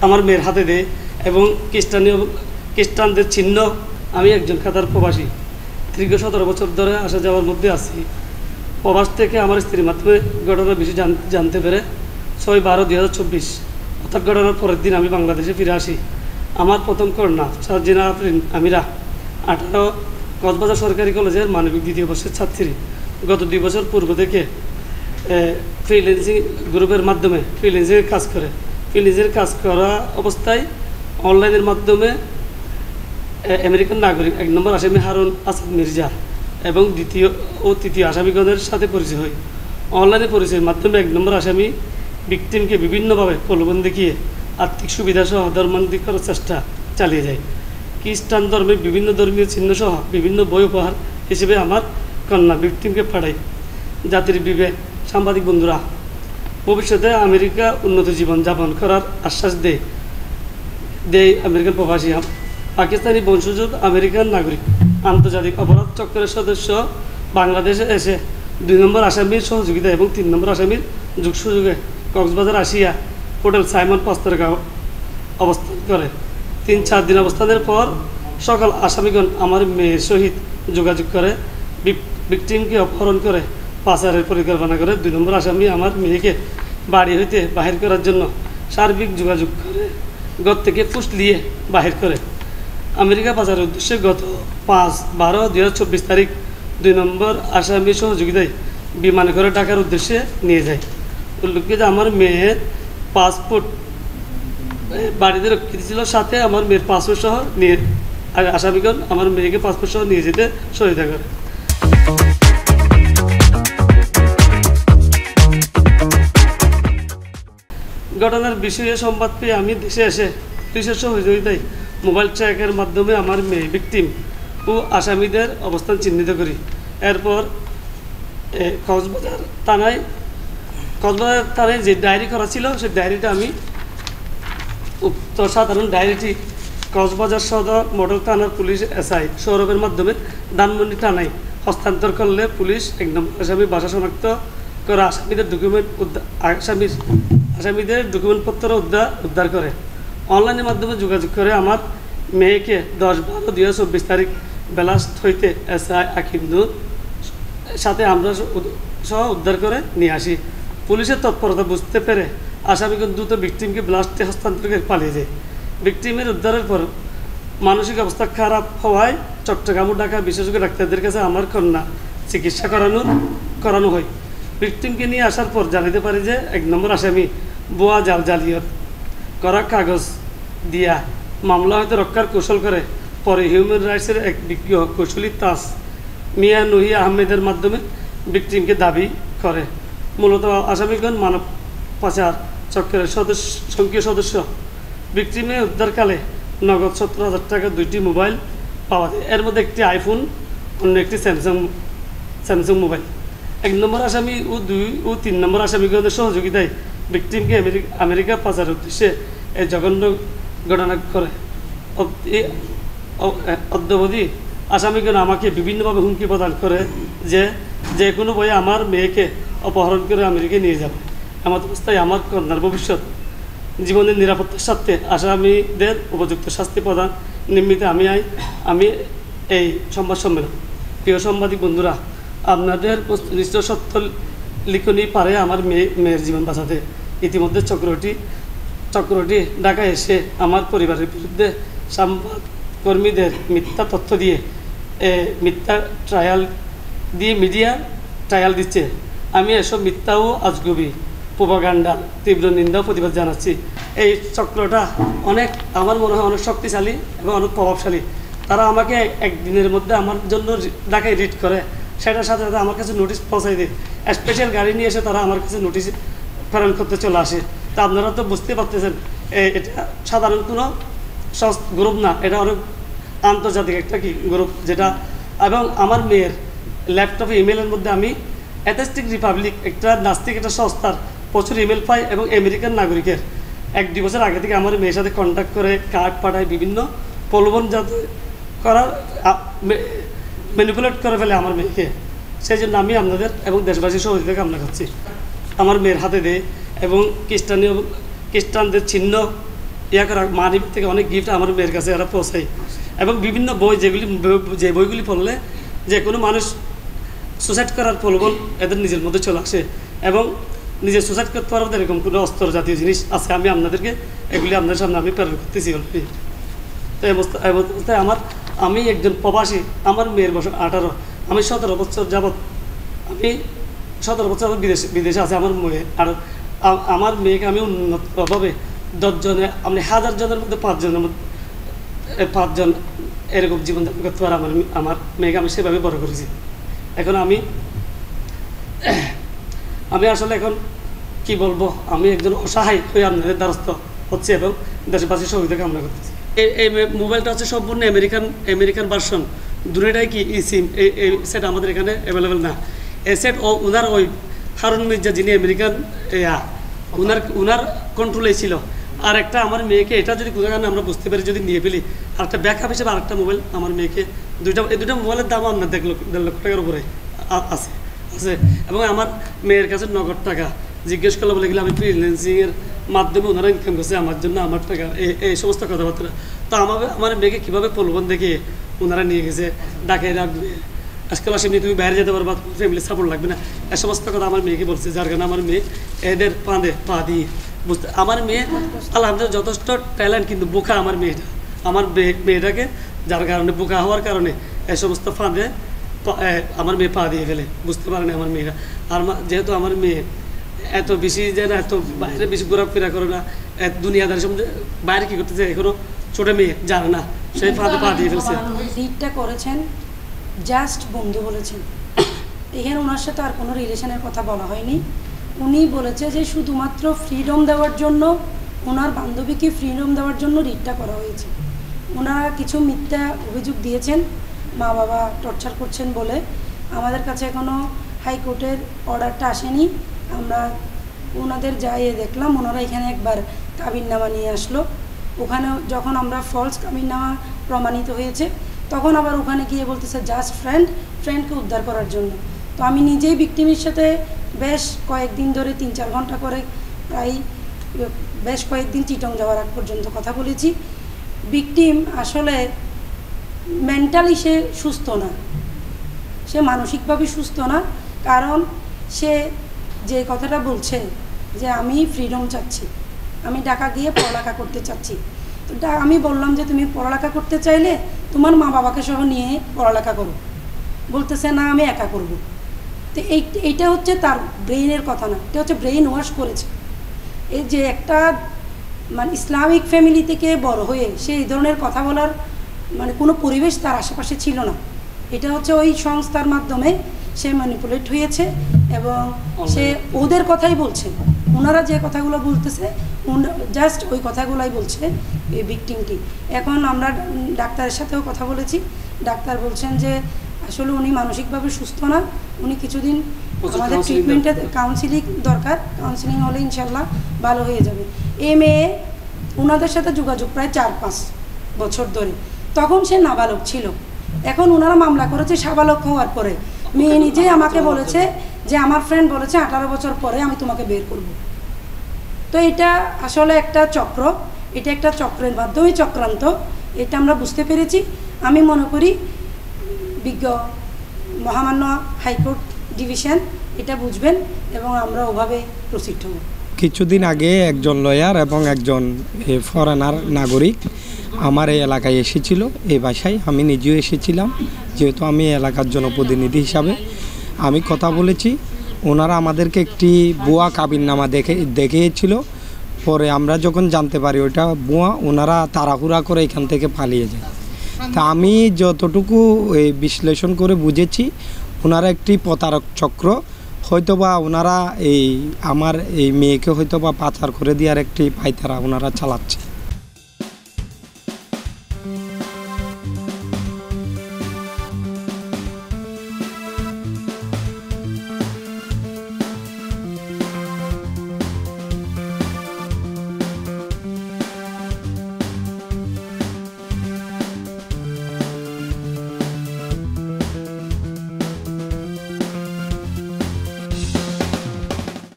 আমার মেয়ের হাতে দেয় এবং খ্রিস্টানদের চিহ্ন। আমি একজন কাতার প্রবাসী, দীর্ঘ 17 বছর ধরে আসা যাওয়ার মধ্যে আছি। প্রবাস থেকে আমার স্ত্রীর মাধ্যমে ঘটনার বিষয় জানতে পেরে 6/12/2024 অর্থাৎ ঘটনার পরের দিন আমি বাংলাদেশে ফিরে আসি। আমার প্রথম কন্যা সার্জিনা আফরিন আমিরা 18 কক্সবাজার সরকারি কলেজের মানবিক 2য় বর্ষের ছাত্রী। গত 2 বছর পূর্ব থেকে ফ্রিল্যান্সিং গ্রুপের মাধ্যমে ফ্রিল্যান্সিংয়ের কাজ করে। ফ্রিল্যান্সিংয়ের কাজ করা অবস্থায় অনলাইনের মাধ্যমে আমেরিকান নাগরিক 1 নম্বর আসামি হারুন আসাদ মির্জা এবং 2য় ও 3য় আসামিগণের সাথে পরিচয় হয়। অনলাইনে পরিচয়ের মাধ্যমে 1 নম্বর আসামি ভিকটিমকে বিভিন্নভাবে প্রলোভন দেখিয়ে আর্থিক সুবিধা সহ ধর্মান্তরিত করার চেষ্টা চালিয়ে যায়। খ্রিস্টান ধর্মের বিভিন্ন ধর্মীয় চিহ্ন সহ বিভিন্ন বই উপহার হিসেবে আমার কন্যা ভিকটিমকে পাঠায়। জাতির বিবেক সাংবাদিক বন্ধুরা, ভবিষ্যতে আমেরিকা উন্নত জীবন যাপন করার আশ্বাস দেয় আমেরিকান প্রবাসী পাকিস্তানি বংশোদ্ভূত আমেরিকান নাগরিক আন্তর্জাতিক অপরাধ চক্রের সদস্য বাংলাদেশে এসে 2 নম্বর আসামির সহযোগিতা এবং 3 নম্বর আসামির যোগসুযোগে কক্সবাজার আসিয়া হোটেল সাইমন পাস্তরগাঁও অবস্থান করে। 3-4 দিন অবস্থানের পর সকাল আসামিগণ আমার মেয়ের সহিত যোগাযোগ করে ভিকটিমকে অপহরণ করে পাচারের পরিকল্পনা করে। 2 নম্বর আসামি আমার মেয়েকে বাড়ি হইতে বাহির করার জন্য সার্বিক যোগাযোগ করে ঘর থেকে ফুসলিয়ে বাহির করে আমেরিকা পাচারের উদ্দেশ্যে গত 5/12/2024 তারিখ 2 নম্বর আসামির সহযোগিতায় বিমানে করে ঢাকার উদ্দেশ্যে নিয়ে যায়। উল্লেখ্য যে আমার মেয়ের পাসপোর্ট বাড়িতে রক্ষিত ছিল, সাথে আমার মেয়ের পাসপোর্ট সহ নিয়ে আসামিগণ আমার মেয়েকে পাসপোর্ট সহ নিয়ে যেতে সহায়তা করে। ঘটনার বিষয়ে সংবাদ পেয়ে আমি দেশে এসে পুলিশের সহযোগিতায় মোবাইল ট্র্যাকের মাধ্যমে আমার মেয়ে ভিকটিম ও আসামিদের অবস্থান চিহ্নিত করি। এরপর কক্সবাজার থানায় যে ডায়েরি করা ছিল সেই ডায়েরিটা আমি উক্ত সাধারণ ডায়েরিটি কক্সবাজার সদর মডেল থানার পুলিশ SI সৌরভের মাধ্যমে ধানমন্ডি থানায় হস্তান্তর করলে পুলিশ 1 নম্বর আসামি বাসা শনাক্ত করা আসামিদের ডকুমেন্টপত্র উদ্ধার করে অনলাইনের মাধ্যমে যোগাযোগ করে আমার মেয়েকে 10/12/2024 তারিখ বেলাস্ট হইতে SI আকিমুর সাথে আমরা সহ উদ্ধার করে নিয়ে আসি। পুলিশের তৎপরতা বুঝতে পেরে আসামিগণ দ্রুত ভিকটিমকে ব্লাস্টে হস্তান্তর করে পালিয়ে যায়। ভিকটিমের উদ্ধারের পর মানসিক অবস্থা খারাপ হওয়ায় চট্টগ্রাম ও ঢাকা বিশেষজ্ঞ ডাক্তারদের কাছে আমার কন্যা চিকিৎসা করানো হয়। ভিকটিমকে নিয়ে আসার পর জানাতে পারি যে 1 নম্বর আসামি ভুয়া জালিয়াত করা কাগজ দিয়া মামলা হয়তো রক্ষার কৌশল করে পরে হিউম্যান রাইটসের এক বিজ্ঞ কৌশলী তাস মিয়া নুহি আহমেদের মাধ্যমে ভিকটিমকে দাবি করে। মূলত আসামিগণ মানব পাচার চক্রের সক্রিয় সদস্য। ভিকটিমে উদ্ধারকালে নগদ 17,000 টাকা 2টি মোবাইল পাওয়া যায়। এর মধ্যে একটি আইফোন, অন্য একটি স্যামসাং মোবাইল। 1 নম্বর আসামি ও 2 ও 3 নম্বর আসামিগণের সহযোগিতায় ভিকটিমকে আমেরিকা পাচারের উদ্দেশ্যে এই জঘন্য ঘটনা করে। অদ্যাবধি আসামিগণ আমাকে বিভিন্নভাবে হুমকি প্রদান করে যে কোনো বয়ে আমার মেয়েকে অপহরণ করে আমেরিকায় নিয়ে যাবে। এমত অবস্থায় আমার কন্যার ভবিষ্যৎ জীবনের নিরাপত্তার স্বার্থে আসামিদের উপযুক্ত শাস্তি প্রদান নিমিত্তে আমি এই সংবাদ সম্মেলন। প্রিয় সাংবাদিক বন্ধুরা, আপনাদের নিশ্চয় সত্য লিখনই পারে আমার মেয়ের জীবন বাঁচাতে। ইতিমধ্যে চক্রটি ঢাকায় এসে আমার পরিবারের বিরুদ্ধে সংবাদকর্মীদের মিথ্যা তথ্য দিয়ে মিথ্যা মিডিয়া ট্রায়াল দিচ্ছে। আমি এসব মিথ্যা ও আজগুবি প্রোপাগান্ডার তীব্র নিন্দা ও প্রতিবাদ জানাচ্ছি। এই চক্রটা আমার মনে হয় অনেক শক্তিশালী এবং অনেক প্রভাবশালী। তারা আমাকে একদিনের মধ্যে আমার জন্য ঢাকায় রিড করে, সেটার সাথে সাথে আমার কাছে নোটিশ পৌঁছাই দেয়। স্পেশাল গাড়ি নিয়ে এসে তারা আমার কাছে নোটিশ প্রেরণ করতে চলে আসে। তা আপনারা তো বুঝতে পারতেছেন এটা সাধারণ কোনো গ্রুপ না, এটা অনেক আন্তর্জাতিক একটা গ্রুপ যেটা। এবং আমার মেয়ের ল্যাপটপে ইমেলের মধ্যে আমি অ্যাথেস্টিক রিপাবলিক একটা নাস্তিক একটা সংস্থার প্রচুর ইমেল পাই এবং আমেরিকান নাগরিকের 1-2 বছর আগে থেকে আমার মেয়ের সাথে কন্ট্যাক্ট করে কার্ড পাঠায়, বিভিন্ন প্রলোভন যাতে করার ম্যানিপুলেট করে ফেলে আমার মেয়েকে। সেই জন্য আমি আপনাদের এবং দেশবাসীর সহযোগিতা কামনা করছি। আমার মেয়ের হাতে দেয় এবং খ্রিস্টানদের চিহ্ন ইয়া করা মানি থেকে অনেক গিফট আমার মেয়ের কাছে এরা পৌঁছায়। এবং বিভিন্ন বই যে বইগুলি পড়লে যে কোনো মানুষ সুসাইড করার প্রলোভন এদের নিজের মধ্যে চলে আসে এবং নিজে সুসাইড করতে পারবো এরকম কোনো অস্ত্র জাতীয় জিনিস আছে। আমি আপনাদেরকে এগুলি আপনাদের সামনে আমি প্রেরণ করতেছি অলরেডি। তো এই অবস্থায় আমি একজন প্রবাসী, আমার মেয়ের বয়স 18, আমি 17 বছর যাবৎ বিদেশে আছে আমার মেয়ে। আর আমার মেয়েকে আমি উন্নতভাবে 10 জনে, আপনি 1000 জনের মধ্যে 5 জন এরকম জীবনযাপন করতে পারে আমার মেয়েকে আমি সেভাবে বড় করেছি। এখন আমি আসলে এখন কি বলবো, আমি একজন অসহায় হয়ে আপনাদের দ্বারস্থ হচ্ছে এবং দেশবাসীর সহযোগিতা কামনা করতেছি। এই মোবাইলটা হচ্ছে সম্পূর্ণ আমেরিকান ভার্সন, দুটোটাই কি সিম। এই সেট আমাদের এখানে অ্যাভেলেবেল না। এই সেট ওনার ওই হারুন মির্জা যিনি আমেরিকান ওনার কন্ট্রোলেই ছিল। আর একটা আমার মেয়েকে এটা যদি কোনো কারণে আমরা বুঝতে পারি, যদি নিয়ে ফেলি, আর একটা ব্যাকআপ হিসেবে আরেকটা মোবাইল আমার মেয়েকে এই দুটো মোবাইলের দাম আপনার 1.5 লক্ষ টাকার উপরে আছে। এবং আমার মেয়ের কাছে নগদ টাকা জিজ্ঞেস করলে বলে গেলে আমি ফ্রিল্যান্সিংয়ের মাধ্যমে ওনারা ইনকাম করছে আমার জন্য, আমার টাকা, এই সমস্ত কথাবার্তা। তো আমার মেয়েকে কীভাবে প্রলোভন দেখে ওনারা নিয়ে গেছে, ডাকে রাখবে, আজকাল আসেনি, তুমি বাইরে যেতে পারবা, ফ্যামিলির সাপোর্ট লাগবে না, এই সমস্ত কথা আমার মেয়েকে বলছে। যার কারণে আমার মেয়ে এদের পা দিয়ে বুঝতে, আমার মেয়ে আলহামদুলিল্লাহ যথেষ্ট ট্যালেন্ট, কিন্তু বোকা আমার মেয়েটা। আমার মেয়েটাকে যার কারণে বোকা হওয়ার কারণে এই সমস্ত ফাঁদে আমার মেয়ে পা দিয়ে ফেলে, বুঝতে পারে না আমার মেয়েরা। আর যেহেতু আমার মেয়ে এত বেশি যায় না, এত বাইরে বেশি ঘোরাফেরা করে না, দুনিয়াদারি সম্বন্ধে বাইরে কী করতেছে এখনো ছোটো মেয়ে জানে না, সেই ফাঁদে পা দিয়ে ফেলছে। রিডটা করেছেন জাস্ট বন্ধু বলেছেন, এখানে ওনার সাথে আর কোনো রিলেশনের কথা বলা হয়নি। উনি বলেছে যে শুধুমাত্র ফ্রিডম দেওয়ার জন্য, ওনার বান্ধবীকে ফ্রিডম দেওয়ার জন্য রিডটা করা হয়েছে। ওনারা কিছু মিথ্যা অভিযোগ দিয়েছেন, মা বাবা টর্চার করছেন বলে। আমাদের কাছে এখনও হাইকোর্টের অর্ডারটা আসেনি। আমরা ওনাদের যাইয়ে দেখলাম, ওনারা এখানে একবার কাবিননামা নিয়ে আসলো। ওখানে যখন আমরা ফলস কাবিননামা প্রমাণিত হয়েছে, তখন আবার ওখানে গিয়ে বলতেছে জাস্ট ফ্রেন্ডকে উদ্ধার করার জন্য। তো আমি নিজেই ভিকটিমের সাথে বেশ কয়েকদিন ধরে 3-4 ঘন্টা করে প্রায় বেশ কয়েকদিন চিটং যাওয়ার আগ পর্যন্ত কথা বলেছি। ভিকটিম আসলে মেন্টালি সে সুস্থ না, সে মানসিকভাবে সুস্থ না। কারণ সে যে কথাটা বলছে যে আমি ফ্রিডম চাচ্ছি, আমি ঢাকা গিয়ে পড়ালেখা করতে চাচ্ছি। তো আমি বললাম যে তুমি পড়ালেখা করতে চাইলে তোমার মা বাবাকে সহ নিয়ে পড়ালেখা করো। বলতেছে না, আমি একা করব। তো এইটা হচ্ছে তার ব্রেইনের কথা না, এটা হচ্ছে ব্রেইন ওয়াশ করেছে। এই যে একটা মানে ইসলামিক ফ্যামিলি থেকে বড় হয়ে সে এই ধরনের কথা বলার মানে কোনো পরিবেশ তার আশেপাশে ছিল না। এটা হচ্ছে ওই সংস্থার মাধ্যমে সে ম্যানিপুলেট হয়েছে এবং সে ওদের কথাই বলছে। ওনারা যে কথাগুলো বলতেছে জাস্ট ওই কথাগুলোই বলছে এই ভিকটিমটি। এখন আমরা ডাক্তারের সাথেও কথা বলেছি, ডাক্তার বলছেন যে আসলে উনি মানসিকভাবে সুস্থ না, উনি কিছুদিন আমাদের ট্রিটমেন্টে কাউন্সিলিং দরকার, কাউন্সিলিং হলে ইনশাল্লাহ ভালো হয়ে যাবে। এই মেয়ে ওনাদের সাথে যোগাযোগ প্রায় 4-5 বছর ধরে, তখন সে নাবালক ছিল। এখন ওনারা মামলা করেছে সাবালক হওয়ার পরে। মেয়ে নিজেই আমাকে বলেছে যে আমার ফ্রেন্ড বলেছে 18 বছর পরে আমি তোমাকে বের করব। তো এটা আসলে একটা চক্র, এটা একটা চক্রের মাধ্যমে চক্রান্ত, এটা আমরা বুঝতে পেরেছি। আমি মনে করি বিজ্ঞ মহামান্য হাইকোর্ট ডিভিশন এটা বুঝবেন এবং আমরা ওভাবে প্রসিড হব। কিছুদিন আগে একজন লয়ার এবং একজন ফরেনার নাগরিক আমার এই এলাকায় এসেছিল, এই বাসায় আমি নিজেও এসেছিলাম, যেহেতু আমি এলাকার জনপ্রতিনিধি হিসাবে আমি কথা বলেছি। ওনারা আমাদেরকে একটি ভুয়া কাবিননামা দেখিয়েছিল। পরে আমরা যখন জানতে পারি ওটা ভুয়া, ওনারা তাড়াহুড়া করে এখান থেকে পালিয়ে যায়। তা আমি যতটুকু বিশ্লেষণ করে বুঝেছি, ওনারা একটি প্রতারক চক্র, হয়তোবা ওনারা আমার এই মেয়েকে হয়তোবা পাচার করে দেওয়ার একটি পায়তারা ওনারা চালাচ্ছে।